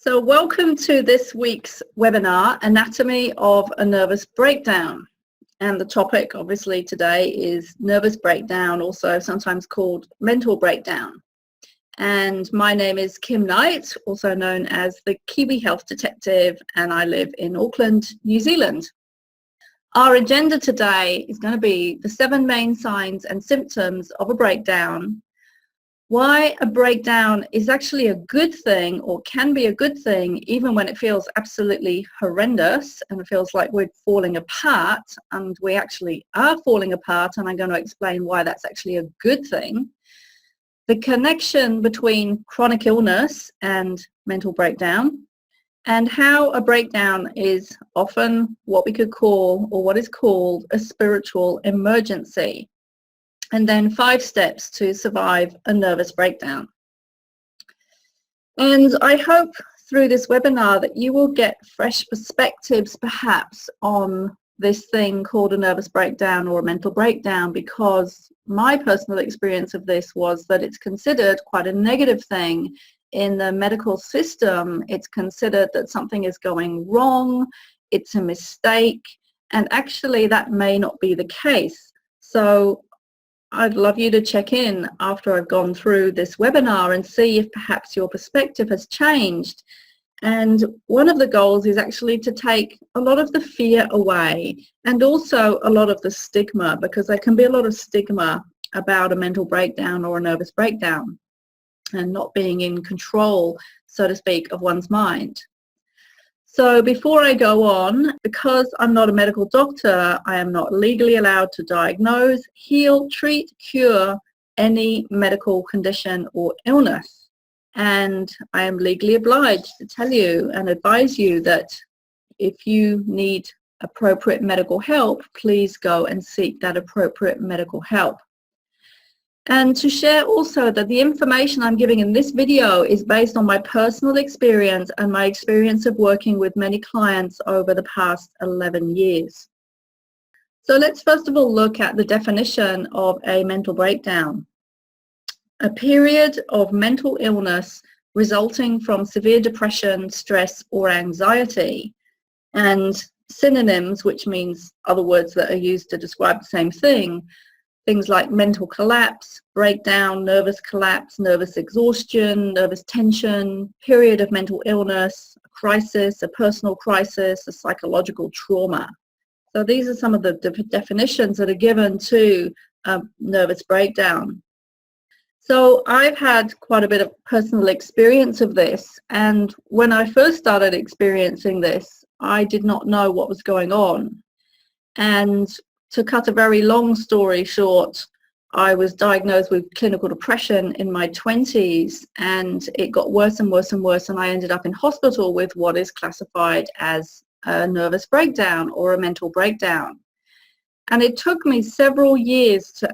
So welcome to this week's webinar, Anatomy of a Nervous Breakdown. And the topic obviously today is nervous breakdown, also sometimes called mental breakdown. And my name is Kim Knight, also known as the Kiwi Health Detective, and I live in Auckland, New Zealand. Our agenda today is going to be the 7 main signs and symptoms of a breakdown, why a breakdown is actually a good thing or can be a good thing even when it feels absolutely horrendous and it feels like we're falling apart, and we actually are falling apart, and I'm going to explain why that's actually a good thing. The connection between chronic illness and mental breakdown, and how a breakdown is often what we could call, or what is called, a spiritual emergency. And then 5 steps to survive a nervous breakdown. And I hope through this webinar that you will get fresh perspectives perhaps on this thing called a nervous breakdown or a mental breakdown, because my personal experience of this was that it's considered quite a negative thing in the medical system. It's considered that something is going wrong, it's a mistake, and actually that may not be the case. So I'd love you to check in after I've gone through this webinar and see if perhaps your perspective has changed. And one of the goals is actually to take a lot of the fear away, and also a lot of the stigma, because there can be a lot of stigma about a mental breakdown or a nervous breakdown and not being in control, so to speak, of one's mind. So before I go on, because I'm not a medical doctor, I am not legally allowed to diagnose, heal, treat, cure any medical condition or illness. And I am legally obliged to tell you and advise you that if you need appropriate medical help, please go and seek that appropriate medical help. And to share also that the information I'm giving in this video is based on my personal experience and my experience of working with many clients over the past 11 years. So let's first of all look at the definition of a mental breakdown. A period of mental illness resulting from severe depression, stress, or anxiety. And synonyms, which means other words that are used to describe the same thing, things like mental collapse, breakdown, nervous collapse, nervous exhaustion, nervous tension, period of mental illness, a crisis, a personal crisis, a psychological trauma. So these are some of the definitions that are given to a nervous breakdown. So I've had quite a bit of personal experience of this, and when I first started experiencing this, I did not know what was going on. And to cut a very long story short, I was diagnosed with clinical depression in my 20s, and it got worse and worse and worse, and I ended up in hospital with what is classified as a nervous breakdown or a mental breakdown. And it took me several years to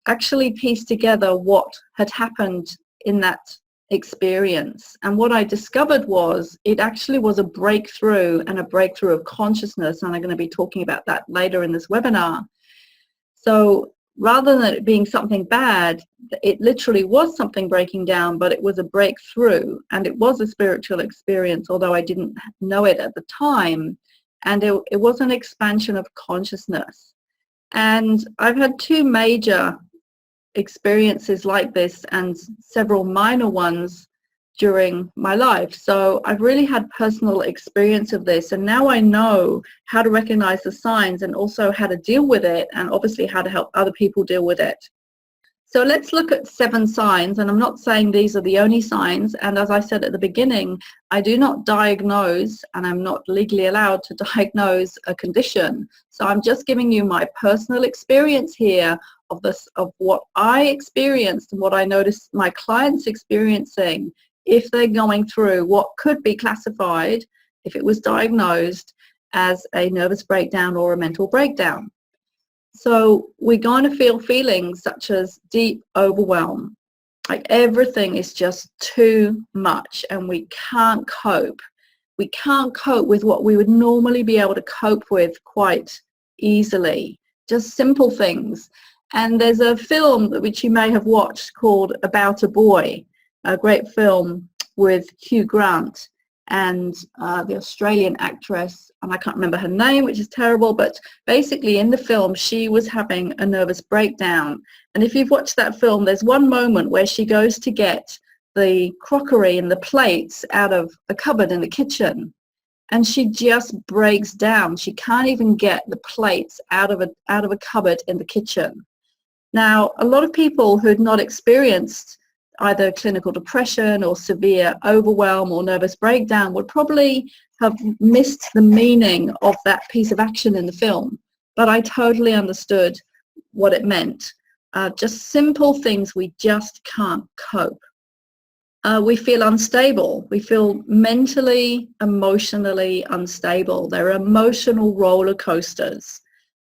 actually piece together what had happened in that experience. And what I discovered was it actually was a breakthrough, and a breakthrough of consciousness, and I'm going to be talking about that later in this webinar. So rather than it being something bad, it literally was something breaking down, but it was a breakthrough, and it was a spiritual experience, although I didn't know it at the time. And it was an expansion of consciousness. And I've had 2 major experiences like this and several minor ones during my life. So I've really had personal experience of this, and now I know how to recognize the signs and also how to deal with it, and obviously how to help other people deal with it. So let's look at 7 signs, and I'm not saying these are the only signs, and as I said at the beginning, I do not diagnose, and I'm not legally allowed to diagnose a condition. So I'm just giving you my personal experience here of what I experienced and what I noticed my clients experiencing if they're going through what could be classified, if it was diagnosed, as a nervous breakdown or a mental breakdown. So we're going to feel feelings such as deep overwhelm, like everything is just too much and we can't cope. We can't cope with what we would normally be able to cope with quite easily, just simple things. And there's a film which you may have watched called About a Boy, a great film with Hugh Grant. and the Australian actress, and I can't remember her name, which is terrible, but basically in the film she was having a nervous breakdown. And if you've watched that film, there's one moment where she goes to get the crockery and the plates out of the cupboard in the kitchen, and she just breaks down. She can't even get the plates out of a cupboard in the kitchen. Now, a lot of people who had not experienced either clinical depression or severe overwhelm or nervous breakdown would probably have missed the meaning of that piece of action in the film. But I totally understood what it meant. Just simple things, we just can't cope. We feel unstable. We feel mentally, emotionally unstable. There are emotional roller coasters,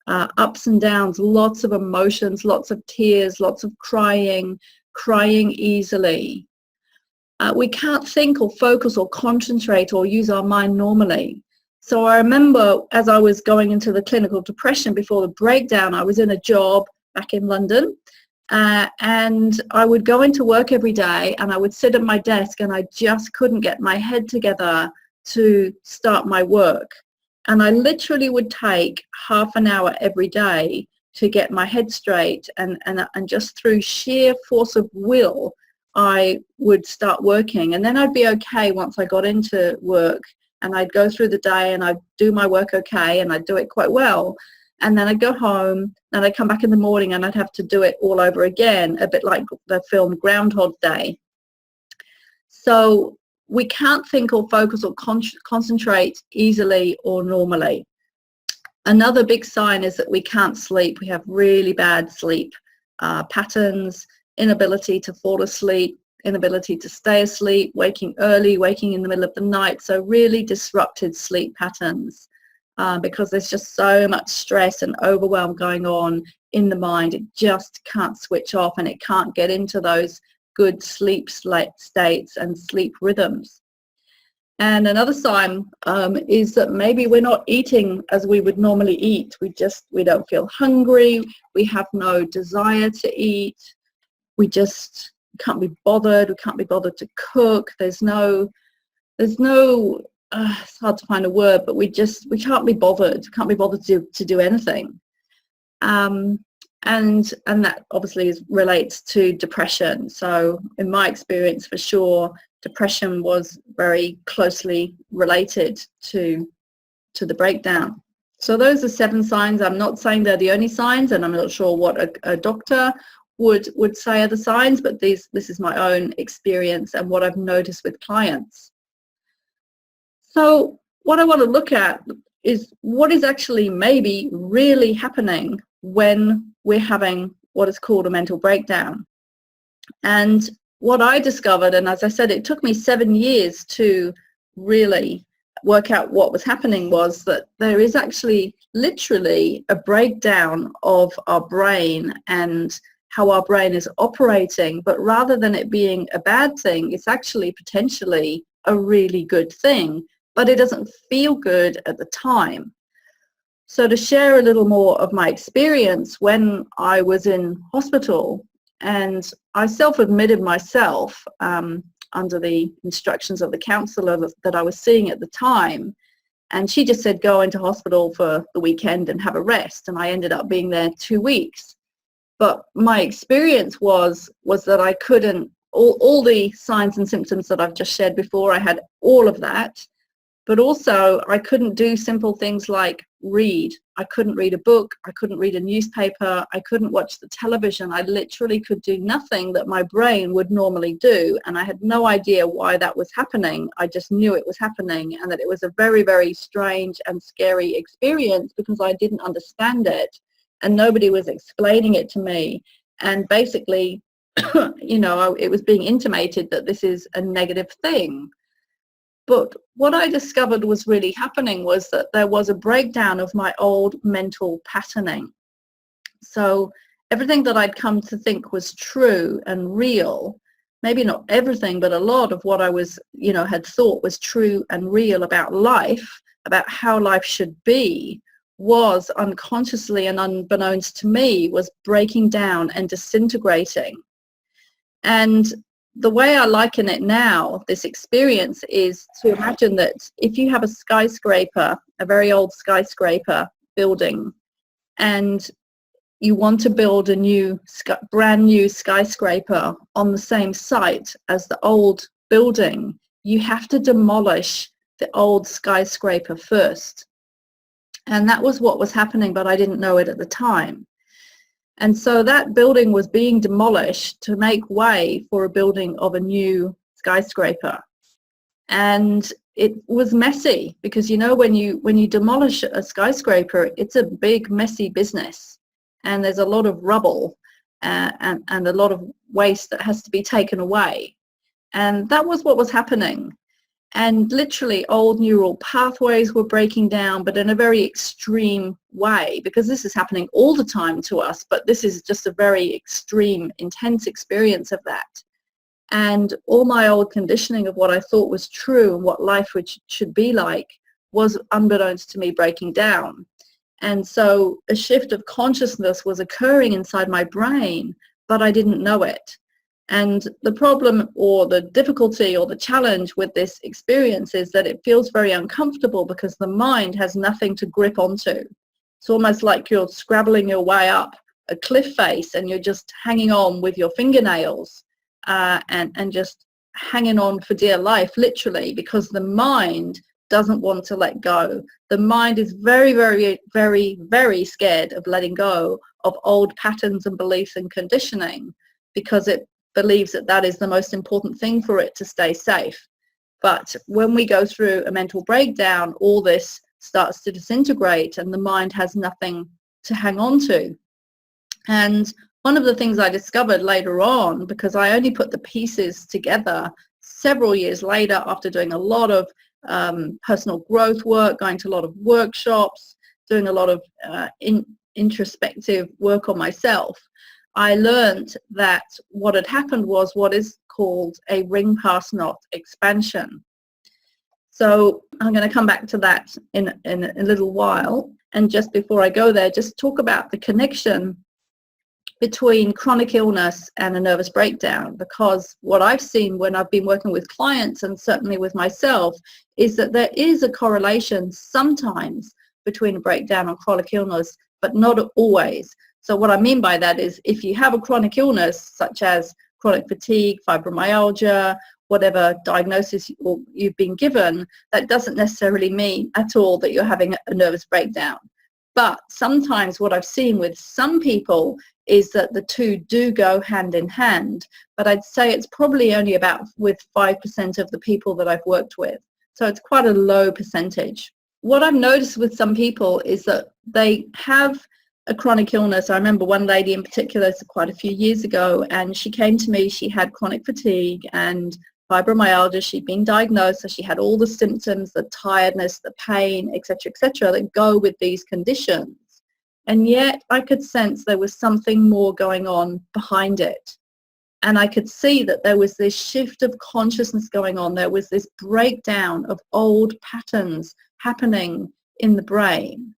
ups and downs, lots of emotions, lots of tears, lots of crying easily. We can't think or focus or concentrate or use our mind normally. So I remember as I was going into the clinical depression before the breakdown, I was in a job back in London. And I would go into work every day and I would sit at my desk and I just couldn't get my head together to start my work. And I literally would take half an hour every day to get my head straight, and just through sheer force of will, I would start working. And then I'd be okay once I got into work, and I'd go through the day and I'd do my work okay, and I'd do it quite well. And then I'd go home and I'd come back in the morning and I'd have to do it all over again, a bit like the film Groundhog Day. So we can't think or focus or concentrate easily or normally. Another big sign is that we can't sleep. We have really bad sleep patterns, inability to fall asleep, inability to stay asleep, waking early, waking in the middle of the night. So really disrupted sleep patterns. Because there's just so much stress and overwhelm going on in the mind. It just can't switch off, and it can't get into those good sleep states and sleep rhythms. And another sign is that maybe we're not eating as we would normally eat. We don't feel hungry. We have no desire to eat. We just can't be bothered. We can't be bothered to cook. There's no it's hard to find a word, but we can't be bothered. Can't be bothered to do anything. And that obviously relates to depression. So in my experience, for sure, depression was very closely related to the breakdown. So those are 7 signs. I'm not saying they're the only signs, and I'm not sure what a doctor would say are the signs, but this is my own experience and what I've noticed with clients. So what I want to look at is what is actually maybe really happening when we're having what is called a mental breakdown. And what I discovered, and as I said, it took me 7 years to really work out what was happening, was that there is actually literally a breakdown of our brain and how our brain is operating. But rather than it being a bad thing, it's actually potentially a really good thing, but it doesn't feel good at the time. So to share a little more of my experience when I was in hospital, and I self-admitted myself under the instructions of the counsellor that I was seeing at the time, and she just said go into hospital for the weekend and have a rest, and I ended up being there 2 weeks. But my experience was that I couldn't, all the signs and symptoms that I've just shared before, I had all of that. But also I couldn't do simple things like read. I couldn't read a book. I couldn't read a newspaper. I couldn't watch the television. I literally could do nothing that my brain would normally do. And I had no idea why that was happening. I just knew it was happening, and that it was a very, very strange and scary experience because I didn't understand it and nobody was explaining it to me. And basically, it was being intimated that this is a negative thing. But what I discovered was really happening was that there was a breakdown of my old mental patterning. So everything that I'd come to think was true and real, maybe not everything, but a lot of what I was, had thought was true and real about life, about how life should be, was unconsciously and unbeknownst to me, was breaking down and disintegrating. And the way I liken it now, this experience, is to imagine that if you have a skyscraper, a very old skyscraper building, and you want to build a brand new skyscraper on the same site as the old building, you have to demolish the old skyscraper first. And that was what was happening, but I didn't know it at the time. And so that building was being demolished to make way for a building of a new skyscraper. And it was messy because, when you demolish a skyscraper, it's a big, messy business. And there's a lot of rubble and a lot of waste that has to be taken away. And that was what was happening. And literally old neural pathways were breaking down, but in a very extreme way, because this is happening all the time to us, but this is just a very extreme, intense experience of that. And all my old conditioning of what I thought was true and what life should be like was, unbeknownst to me, breaking down. And so a shift of consciousness was occurring inside my brain, but I didn't know it. And the problem or the difficulty or the challenge with this experience is that it feels very uncomfortable because the mind has nothing to grip onto. It's almost like you're scrabbling your way up a cliff face and you're just hanging on with your fingernails and just hanging on for dear life, literally, because the mind doesn't want to let go. The mind is very, very, very, very scared of letting go of old patterns and beliefs and conditioning, because it believes that that is the most important thing for it to stay safe. But when we go through a mental breakdown, all this starts to disintegrate and the mind has nothing to hang on to. And one of the things I discovered later on, because I only put the pieces together several years later after doing a lot of personal growth work, going to a lot of workshops, doing a lot of introspective work on myself, I learned that what had happened was what is called a ring pass knot expansion. So I'm going to come back to that in a little while. And just before I go there, just talk about the connection between chronic illness and a nervous breakdown, because what I've seen when I've been working with clients and certainly with myself is that there is a correlation sometimes between a breakdown and chronic illness, but not always. So what I mean by that is if you have a chronic illness such as chronic fatigue, fibromyalgia, whatever diagnosis you've been given, that doesn't necessarily mean at all that you're having a nervous breakdown. But sometimes what I've seen with some people is that the two do go hand in hand, but I'd say it's probably only about with 5% of the people that I've worked with. So it's quite a low percentage. What I've noticed with some people is that they have a chronic illness. I remember one lady in particular, quite a few years ago, and she came to me, she had chronic fatigue and fibromyalgia. She'd been diagnosed, so she had all the symptoms, the tiredness, the pain, etc., that go with these conditions. And yet I could sense there was something more going on behind it. And I could see that there was this shift of consciousness going on. There was this breakdown of old patterns happening in the brain.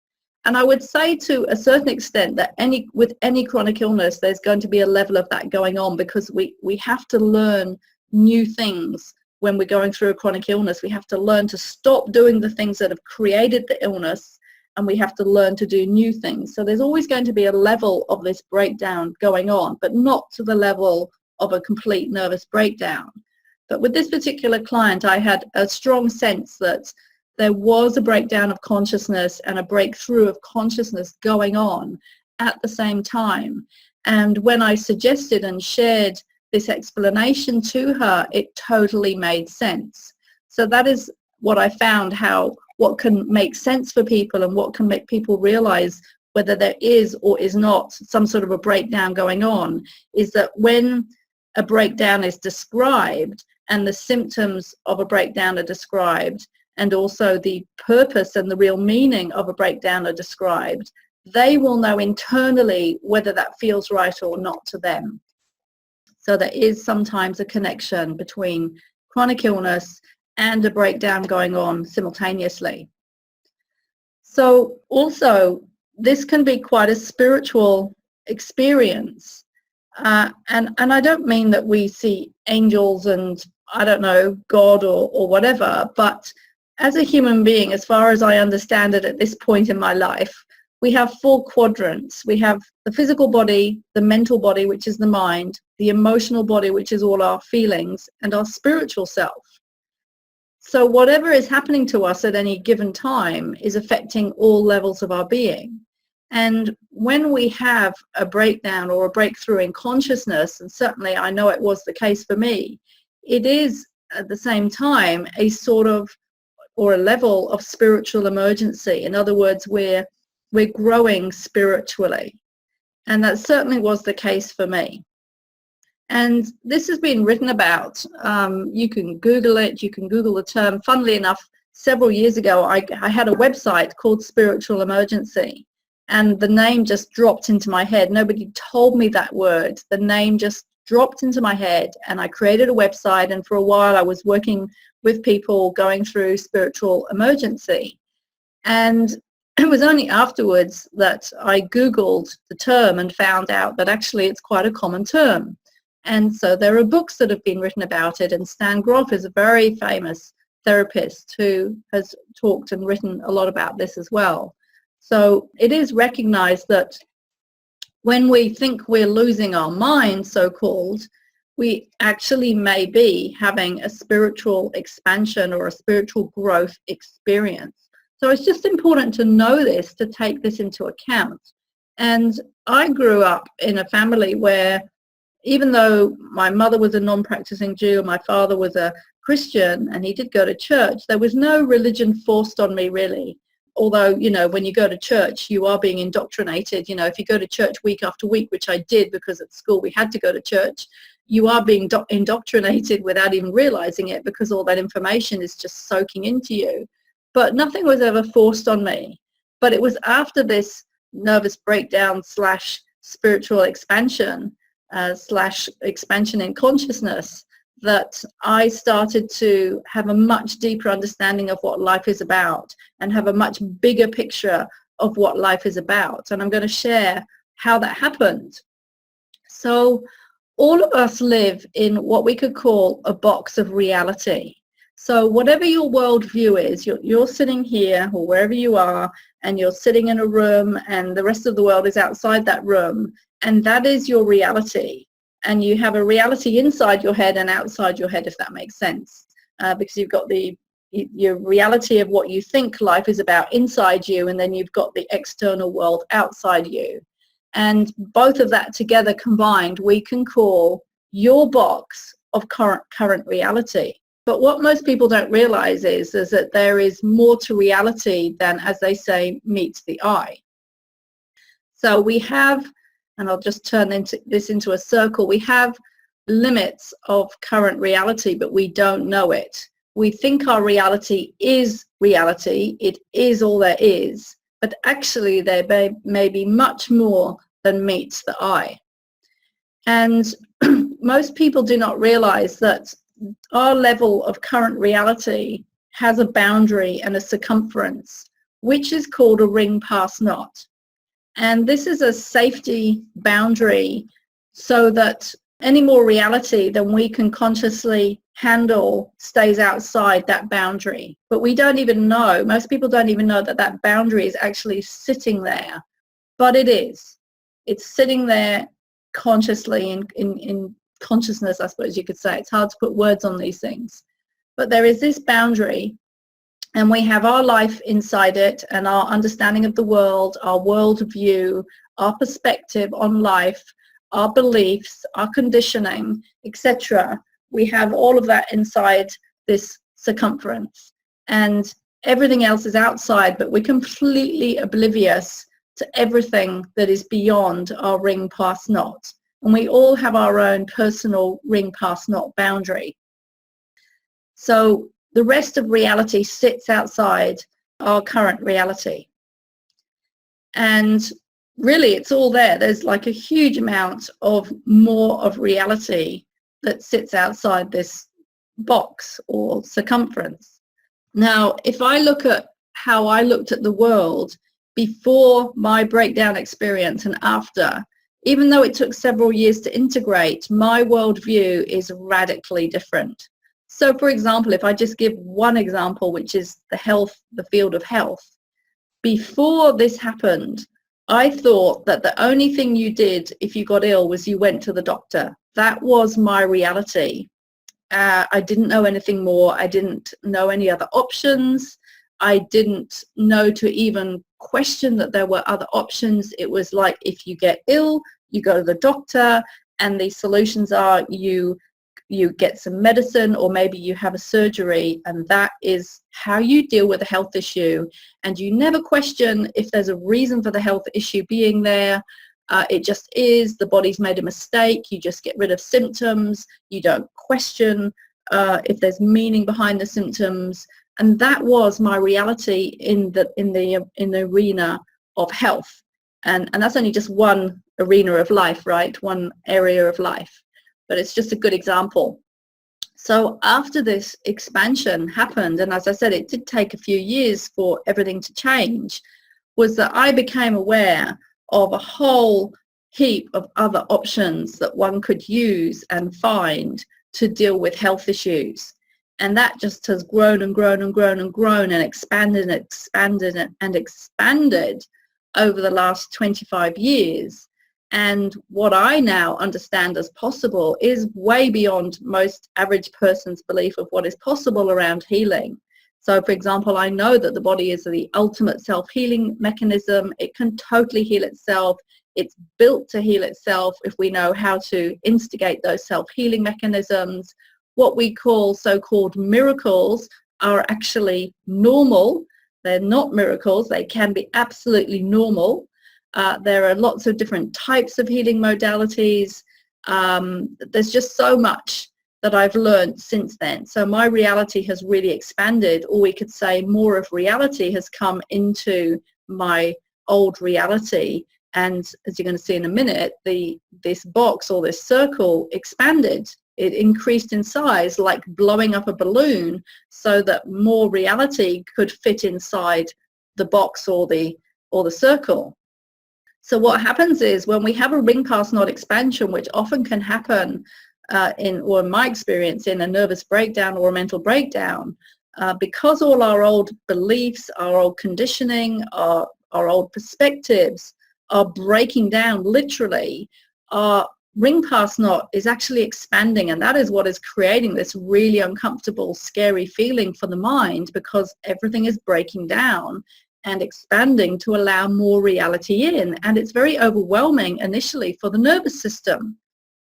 And I would say to a certain extent that with any chronic illness, there's going to be a level of that going on, because we have to learn new things when we're going through a chronic illness. We have to learn to stop doing the things that have created the illness, and we have to learn to do new things. So there's always going to be a level of this breakdown going on, but not to the level of a complete nervous breakdown. But with this particular client, I had a strong sense that there was a breakdown of consciousness and a breakthrough of consciousness going on at the same time. And when I suggested and shared this explanation to her, it totally made sense. So that is what I found, what can make sense for people and what can make people realize whether there is or is not some sort of a breakdown going on, is that when a breakdown is described and the symptoms of a breakdown are described, and also the purpose and the real meaning of a breakdown are described, they will know internally whether that feels right or not to them. So there is sometimes a connection between chronic illness and a breakdown going on simultaneously. So also, this can be quite a spiritual experience. And I don't mean that we see angels and, I don't know, God or whatever, but as a human being, as far as I understand it at this point in my life, we have 4 quadrants. We have the physical body, the mental body, which is the mind, the emotional body, which is all our feelings, and our spiritual self. So whatever is happening to us at any given time is affecting all levels of our being. And when we have a breakdown or a breakthrough in consciousness, and certainly I know it was the case for me, it is at the same time a sort of, or a level of spiritual emergency. In other words, we're growing spiritually. And that certainly was the case for me. And this has been written about. You can Google it, you can Google the term. Funnily enough, several years ago, I had a website called Spiritual Emergency, and the name just dropped into my head. Nobody told me that word. The name just dropped into my head, and I created a website, and for a while I was working with people going through spiritual emergency. And it was only afterwards that I Googled the term and found out that actually it's quite a common term. And so there are books that have been written about it, and Stan Grof is a very famous therapist who has talked and written a lot about this as well. So it is recognized that when we think we're losing our mind, so-called, we actually may be having a spiritual expansion or a spiritual growth experience. So it's just important to know this, to take this into account. And I grew up in a family where, even though my mother was a non-practicing Jew and my father was a Christian and he did go to church, there was no religion forced on me, really. Although, you know, when you go to church, you are being indoctrinated. You know, if you go to church week after week, which I did because at school we had to go to church, you are being indoctrinated without even realizing it, because all that information is just soaking into you. But nothing was ever forced on me. But it was after this nervous breakdown / spiritual expansion / expansion in consciousness that I started to have a much deeper understanding of what life is about and have a much bigger picture of what life is about. And I'm going to share how that happened. So all of us live in what we could call a box of reality. So whatever your worldview is, you're sitting here or wherever you are, and you're sitting in a room and the rest of the world is outside that room, and that is your reality. And you have a reality inside your head and outside your head, if that makes sense, because you've got your reality of what you think life is about inside you, and then you've got the external world outside you. And both of that together combined, we can call your box of current reality. But what most people don't realize is that there is more to reality than, as they say, meets the eye. So we have, and I'll just turn this into a circle, we have limits of current reality, but we don't know it. We think our reality is reality, it is all there is, but actually there may be much more than meets the eye. And most people do not realize that our level of current reality has a boundary and a circumference, which is called a ring pass knot. And this is a safety boundary so that any more reality than we can consciously handle stays outside that boundary. But we don't even know, most people don't even know that that boundary is actually sitting there. But it is. It's sitting there consciously in consciousness, I suppose you could say. It's hard to put words on these things. But there is this boundary, and we have our life inside it, and our understanding of the world, our worldview, our perspective on life, our beliefs, our conditioning, etc. We have all of that inside this circumference, and everything else is outside, but we're completely oblivious to everything that is beyond our ring pass knot. And we all have our own personal ring pass knot boundary. So the rest of reality sits outside our current reality. And really it's all there. There's like a huge amount of more of reality that sits outside this box or circumference. Now, if I look at how I looked at the world before my breakdown experience and after, Even though it took several years to integrate, my worldview is radically different. So for example, if I just give one example, which is the field of health, before this happened, I thought that the only thing you did if you got ill was you went to the doctor. That was my reality. I didn't know anything more. I didn't know any other options. I didn't know to even question that there were other options. It was like, if you get ill, you go to the doctor, and the solutions are you get some medicine, or maybe you have a surgery, and that is how you deal with a health issue. And you never question if there's a reason for the health issue being there. It just is. The body's made a mistake. You just get rid of symptoms. You don't question if there's meaning behind the symptoms. And that was my reality in the arena of health. And that's only just one arena of life, right? One area of life. But it's just a good example. So after this expansion happened, and as I said, it did take a few years for everything to change, was that I became aware of a whole heap of other options that one could use and find to deal with health issues. And that just has grown and grown and grown and grown and expanded and expanded and expanded over the last 25 years. And what I now understand as possible is way beyond most average person's belief of what is possible around healing. So, for example, I know that the body is the ultimate self-healing mechanism. It can totally heal itself. It's built to heal itself if we know how to instigate those self-healing mechanisms. What we call so-called miracles are actually normal. They're not miracles. They can be absolutely normal. There are lots of different types of healing modalities. There's just so much that I've learned since then. So my reality has really expanded, or we could say more of reality has come into my old reality. And as you're going to see in a minute, this box or this circle expanded. It increased in size, like blowing up a balloon, so that more reality could fit inside the box or the circle. So what happens is when we have a ring pass knot expansion, which often can happen in my experience, in a nervous breakdown or a mental breakdown, because all our old beliefs, our old conditioning, our old perspectives are breaking down literally, our ring pass knot is actually expanding, and that is what is creating this really uncomfortable, scary feeling for the mind, because everything is breaking down and expanding to allow more reality in. And it's very overwhelming initially for the nervous system,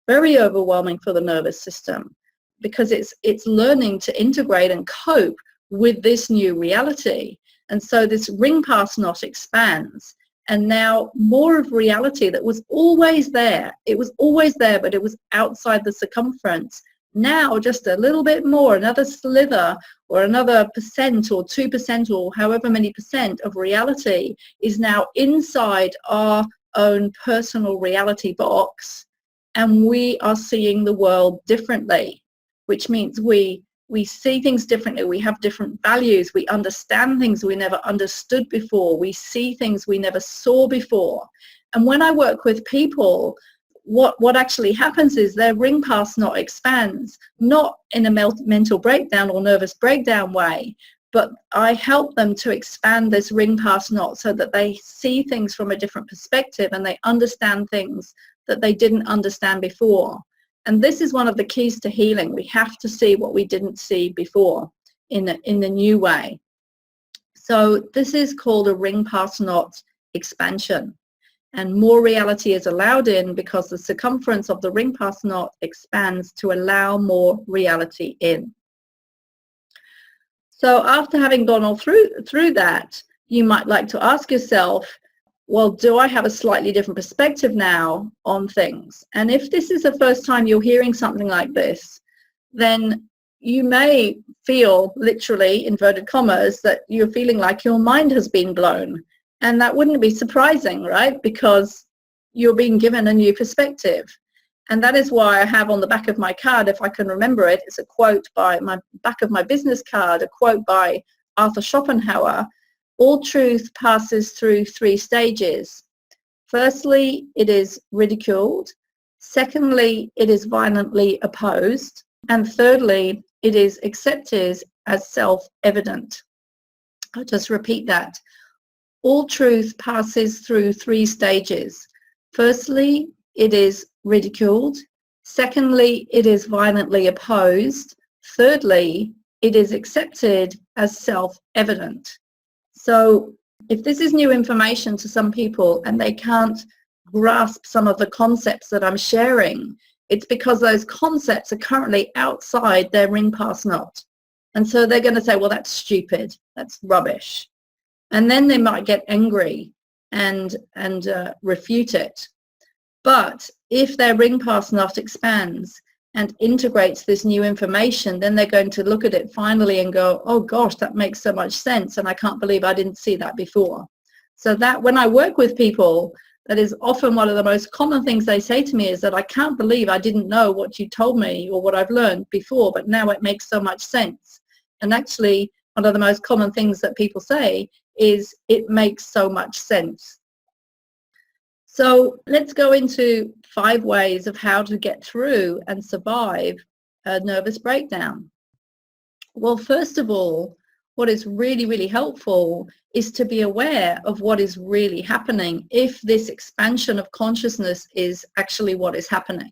very overwhelming for the nervous system, because it's learning to integrate and cope with this new reality. And so this ring pass knot expands, and now more of reality that was always there, it was always there, but it was outside the circumference. Now just a little bit more, another slither or another percent or 2% or however many percent of reality is now inside our own personal reality box, and we are seeing the world differently, which means we see things differently. We have different values. We understand things we never understood before. We see things we never saw before. And when I work with people, what actually happens is their ring pass knot expands, not in a mental breakdown or nervous breakdown way, but I help them to expand this ring pass knot so that they see things from a different perspective and they understand things that they didn't understand before. And this is one of the keys to healing. We have to see what we didn't see before in the new way. So this is called a ring pass knot expansion. And more reality is allowed in because the circumference of the ring pass knot expands to allow more reality in. So after having gone all through that, you might like to ask yourself, well, do I have a slightly different perspective now on things? And if this is the first time you're hearing something like this, then you may feel, literally, inverted commas, that you're feeling like your mind has been blown. And that wouldn't be surprising, right? Because you're being given a new perspective. And that is why I have on the back of my card, if I can remember it, it's a quote by my back of my business card, a quote by Arthur Schopenhauer: all truth passes through 3 stages. Firstly, it is ridiculed. Secondly, it is violently opposed. And thirdly, it is accepted as self-evident. I'll just repeat that. All truth passes through 3 stages. Firstly, it is ridiculed. Secondly, it is violently opposed. Thirdly, it is accepted as self-evident. So if this is new information to some people and they can't grasp some of the concepts that I'm sharing, it's because those concepts are currently outside their ring pass knot. And so they're going to say, well, that's stupid, that's rubbish. And then they might get angry and refute it. But if their ring pass knot expands and integrates this new information, then they're going to look at it finally and go, oh gosh, that makes so much sense, and I can't believe I didn't see that before. So that when I work with people, that is often one of the most common things they say to me is that I can't believe I didn't know what you told me or what I've learned before, but now it makes so much sense. And actually, one of the most common things that people say is it makes so much sense. So let's go into 5 ways of how to get through and survive a nervous breakdown. Well, first of all, what is really, really helpful is to be aware of what is really happening if this expansion of consciousness is actually what is happening.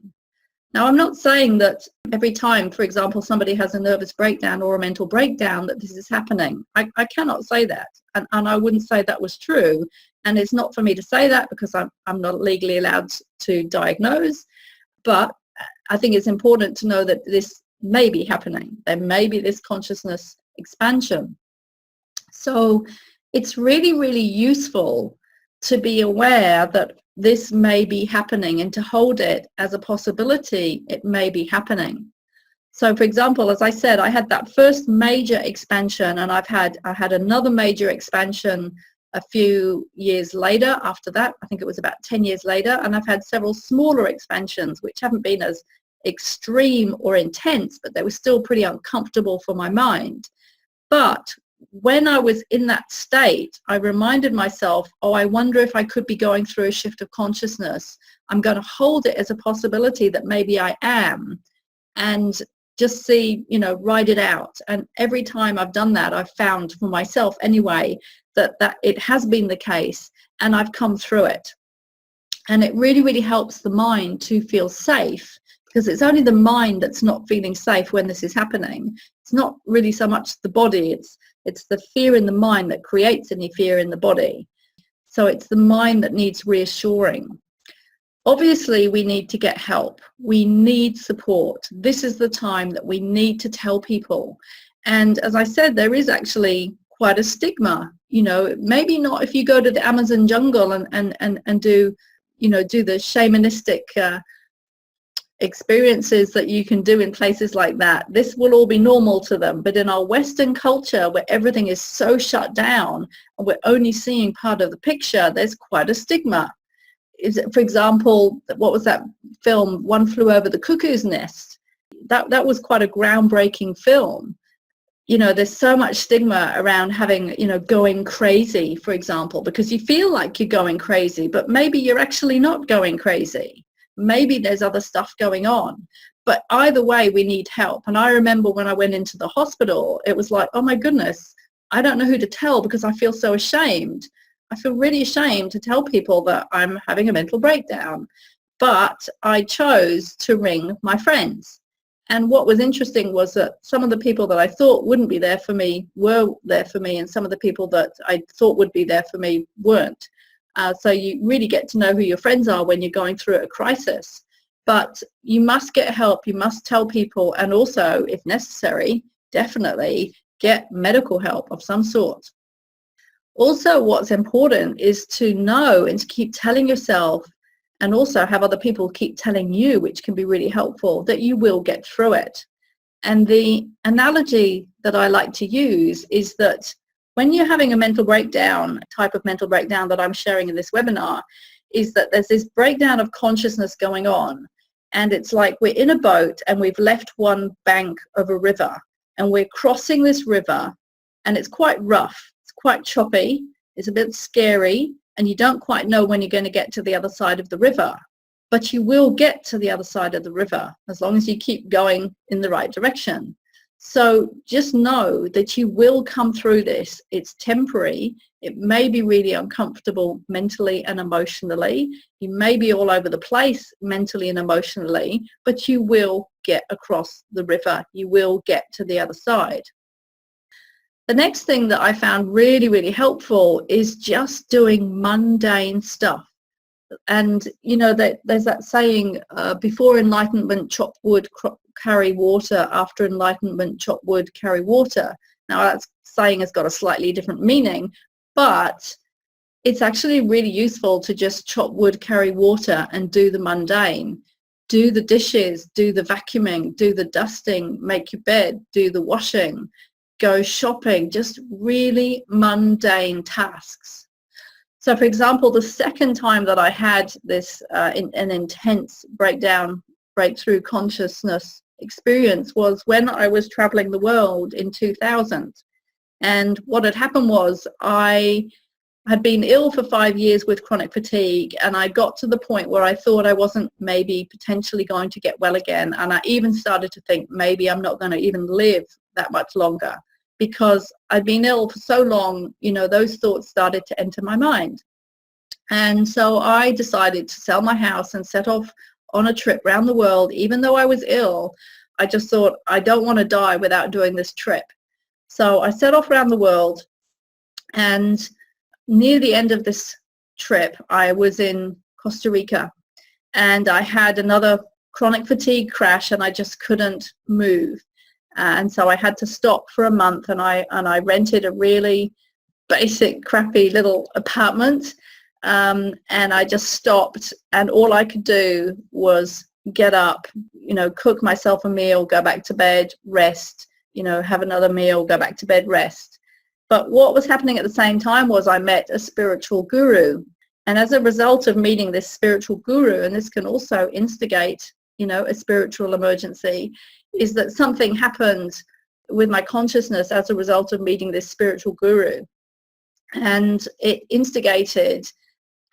Now, I'm not saying that every time, for example, somebody has a nervous breakdown or a mental breakdown that this is happening. I cannot say that, and I wouldn't say that was true. And it's not for me to say that because I'm not legally allowed to diagnose. But I think it's important to know that this may be happening. There may be this consciousness expansion. So it's really, really useful to be aware that this may be happening and to hold it as a possibility it may be happening. So for example, as I said, I had that first major expansion, and I had another major expansion a few years later after that. I think it was about 10 years later, and I've had several smaller expansions which haven't been as extreme or intense, but they were still pretty uncomfortable for my mind. But when I was in that state, I reminded myself, oh, I wonder if I could be going through a shift of consciousness. I'm going to hold it as a possibility that maybe I am, and just see, ride it out. And every time I've done that, I've found for myself anyway, that it has been the case, and I've come through it. And it really, really helps the mind to feel safe, because it's only the mind that's not feeling safe when this is happening. It's not really so much the body, it's the fear in the mind that creates any fear in the body. So it's the mind that needs reassuring. Obviously, we need to get help. We need support. This is the time that we need to tell people. And as I said, there is actually quite a stigma. Maybe not if you go to the Amazon jungle and do the shamanistic experiences that you can do in places like that. This will all be normal to them. But in our Western culture, where everything is so shut down and we're only seeing part of the picture, there's quite a stigma. For example, what was that film, One Flew Over the Cuckoo's Nest? That was quite a groundbreaking film. There's so much stigma around having, going crazy, for example, because you feel like you're going crazy, but maybe you're actually not going crazy. Maybe there's other stuff going on. But either way, we need help. And I remember when I went into the hospital, it was like, oh my goodness, I don't know who to tell because I feel so ashamed. I feel really ashamed to tell people that I'm having a mental breakdown. But I chose to ring my friends. And what was interesting was that some of the people that I thought wouldn't be there for me were there for me, and some of the people that I thought would be there for me weren't. So you really get to know who your friends are when you're going through a crisis. But you must get help, you must tell people, and also, if necessary, definitely get medical help of some sort. Also, what's important is to know and to keep telling yourself, and also have other people keep telling you, which can be really helpful, that you will get through it. And the analogy that I like to use is that when you're having a mental breakdown, type of mental breakdown that I'm sharing in this webinar, is that there's this breakdown of consciousness going on. And it's like we're in a boat and we've left one bank of a river and we're crossing this river, and it's quite rough, it's quite choppy, it's a bit scary, and you don't quite know when you're going to get to the other side of the river, but you will get to the other side of the river as long as you keep going in the right direction. So just know that you will come through this. It's temporary. It may be really uncomfortable mentally and emotionally. You may be all over the place mentally and emotionally, but you will get across the river. You will get to the other side. The next thing that I found really, really helpful is just doing mundane stuff. And you know that there's that saying, before enlightenment chop wood, carry water. After enlightenment chop wood, carry water. Now that saying has got a slightly different meaning, but it's actually really useful to just chop wood, carry water, and do the mundane. Do the dishes, do the vacuuming, do the dusting, make your bed, do the washing, go shopping, just really mundane tasks. So for example, the second time that I had this an intense breakthrough consciousness experience was when I was traveling the world in 2000. And what had happened was I had been ill for 5 years with chronic fatigue, and I got to the point where I thought I wasn't maybe potentially going to get well again. And I even started to think maybe I'm not going to even live that much longer, because I'd been ill for so long, you know, those thoughts started to enter my mind. And so I decided to sell my house and set off on a trip around the world. Even though I was ill, I just thought, I don't want to die without doing this trip. So I set off around the world, and near the end of this trip, I was in Costa Rica, and I had another chronic fatigue crash, and I just couldn't move. And so I had to stop for a month, and I rented a really basic, crappy little apartment, and I just stopped, and all I could do was get up, you know, cook myself a meal, go back to bed, rest, you know, have another meal, go back to bed, rest. But what was happening at the same time was I met a spiritual guru. And as a result of meeting this spiritual guru, and this can also instigate, you know, a spiritual emergency, is that something happened with my consciousness as a result of meeting this spiritual guru. And it instigated,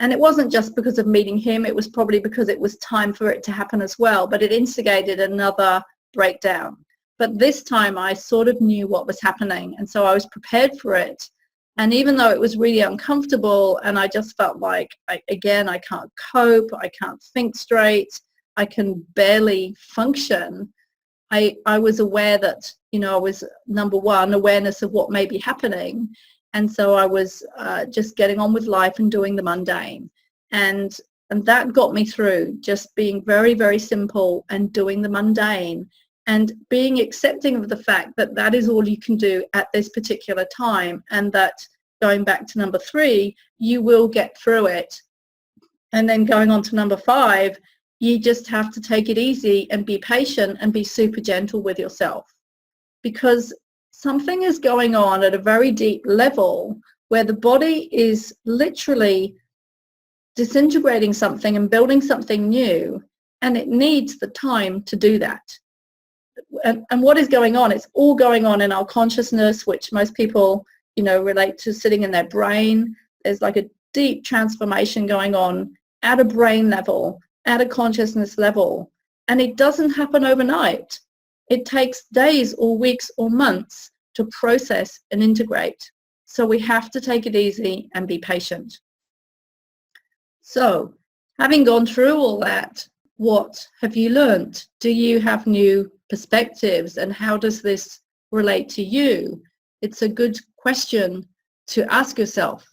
and it wasn't just because of meeting him, it was probably because it was time for it to happen as well, but it instigated another breakdown. But this time I sort of knew what was happening, and so I was prepared for it. And even though it was really uncomfortable, and I just felt like, I can't cope, I can't think straight, I can barely function, I was aware that, you know, I was, number one, awareness of what may be happening. And so I was just getting on with life and doing the mundane. And that got me through, just being very, very simple and doing the mundane, and being accepting of the fact that that is all you can do at this particular time, and that, going back to number 3, you will get through it. And then going on to number 5, you just have to take it easy and be patient and be super gentle with yourself, because something is going on at a very deep level where the body is literally disintegrating something and building something new, and it needs the time to do that. And what is going on? It's all going on in our consciousness, which most people, you know, relate to sitting in their brain. There's like a deep transformation going on at a brain level, at a consciousness level, and it doesn't happen overnight. It takes days or weeks or months to process and integrate. So we have to take it easy and be patient. So, having gone through all that, what have you learned? Do you have new perspectives, and how does this relate to you? It's a good question to ask yourself.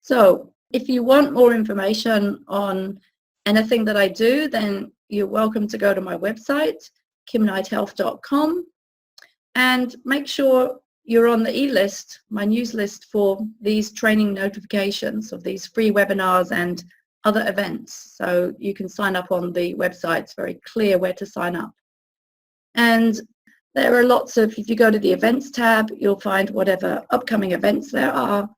So, if you want more information on anything that I do, then you're welcome to go to my website, kimknighthealth.com, and make sure you're on the e-list, my news list, for these training notifications of these free webinars and other events. So you can sign up on the website. It's very clear where to sign up. And there are lots of, if you go to the events tab, you'll find whatever upcoming events there are.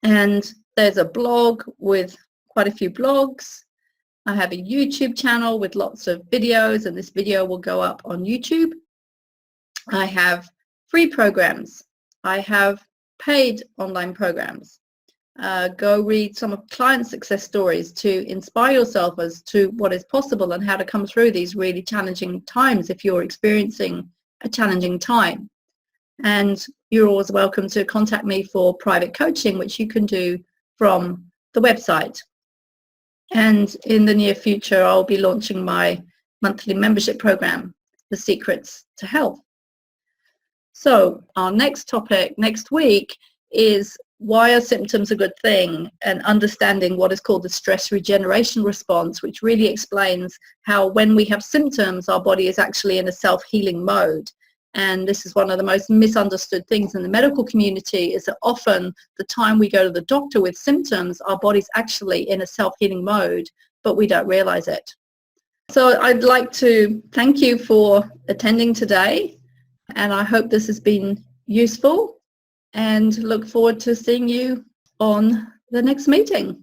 And there's a blog with quite a few blogs. I have a YouTube channel with lots of videos, and this video will go up on YouTube. I have free programs. I have paid online programs. Go read some of client success stories to inspire yourself as to what is possible and how to come through these really challenging times if you're experiencing a challenging time. And you're always welcome to contact me for private coaching, which you can do from the website. And in the near future, I'll be launching my monthly membership program, The Secrets to Health. So our next topic next week is why are symptoms a good thing, and understanding what is called the stress regeneration response, which really explains how when we have symptoms, our body is actually in a self-healing mode. And this is one of the most misunderstood things in the medical community, is that often the time we go to the doctor with symptoms, our body's actually in a self-healing mode, but we don't realize it. So I'd like to thank you for attending today, and I hope this has been useful, and look forward to seeing you on the next meeting.